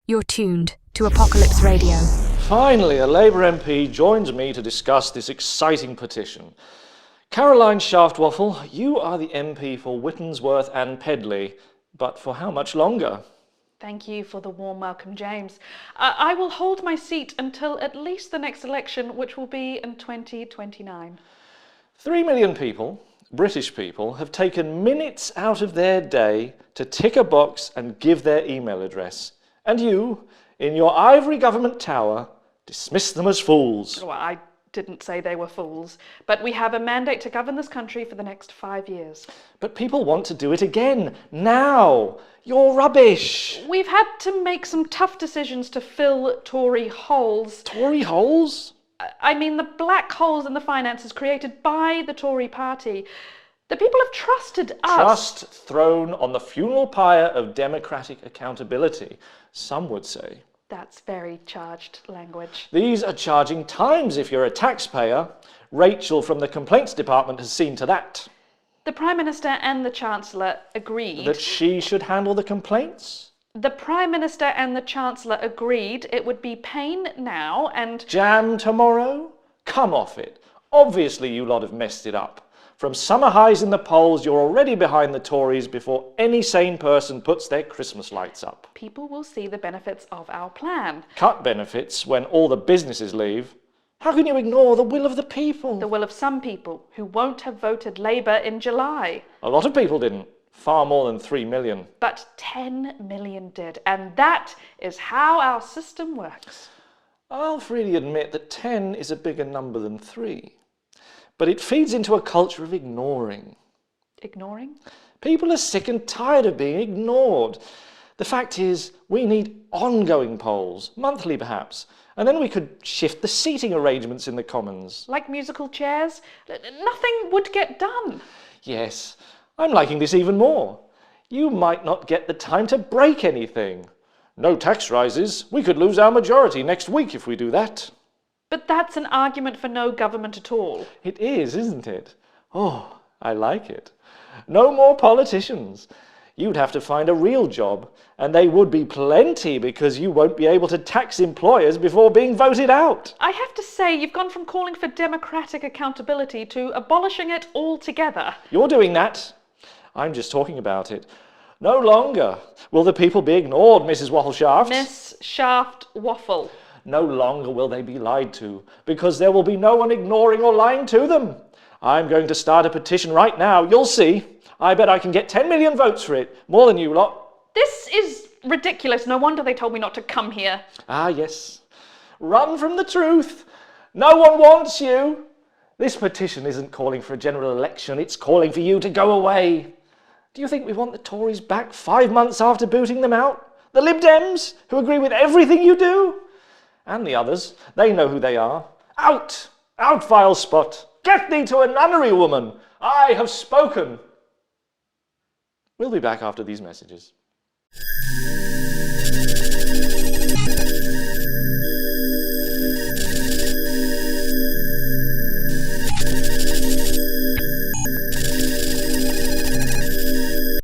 You're tuned to Apocalypse Radio. Finally, a Labour MP joins me to discuss this exciting petition. Caroline Shaftwaffle, you are the MP for Wittensworth and Pedley, but for how much longer? Thank you for the warm welcome, James. I will hold my seat until at least the next election, which will be in 2029. 3 million people, British people, have taken minutes out of their day to tick a box and give their email address. And you, in your ivory government tower, dismiss them as fools. Well, I didn't say they were fools, but we have a mandate to govern this country for the next 5 years. But people want to do it again, now. You're rubbish. We've had to make some tough decisions to fill Tory holes. Tory holes? I mean, the black holes in the finances created by the Tory party. The people have trusted us. Trust thrown on the funeral pyre of democratic accountability, some would say. That's very charged language. These are charging times if you're a taxpayer. Rachel from the Complaints Department has seen to that. The Prime Minister and the Chancellor agreed. That she should handle the complaints? The Prime Minister and the Chancellor agreed it would be pain now and... Jam tomorrow? Come off it. Obviously you lot have messed it up. From summer highs in the polls, you're already behind the Tories before any sane person puts their Christmas lights up. People will see the benefits of our plan. Cut benefits when all the businesses leave. How can you ignore the will of the people? The will of some people who won't have voted Labour in July. A lot of people didn't. Far more than 3 million. But 10 million did, and that is how our system works. I'll freely admit that 10 is a bigger number than 3. But it feeds into a culture of ignoring. Ignoring? People are sick and tired of being ignored. The fact is, we need ongoing polls, monthly perhaps, and then we could shift the seating arrangements in the Commons. Like musical chairs? Nothing would get done. Yes, I'm liking this even more. You might not get the time to break anything. No tax rises. We could lose our majority next week if we do that. But that's an argument for no government at all. It is, isn't it? Oh, I like it. No more politicians. You'd have to find a real job, and they would be plenty because you won't be able to tax employers before being voted out. I have to say, you've gone from calling for democratic accountability to abolishing it altogether. You're doing that. I'm just talking about it. No longer will the people be ignored, Mrs. Waffleshaft. Miss Shaftwaffle. No longer will they be lied to, because there will be no one ignoring or lying to them. I'm going to start a petition right now. You'll see. I bet I can get 10 million votes for it. More than you lot. This is ridiculous. No wonder they told me not to come here. Ah, yes. Run from the truth. No one wants you. This petition isn't calling for a general election. It's calling for you to go away. Do you think we want the Tories back 5 months after booting them out? The Lib Dems, who agree with everything you do? And the others, they know who they are. Out! Out, vile spot! Get thee to a nunnery, woman! I have spoken! We'll be back after these messages.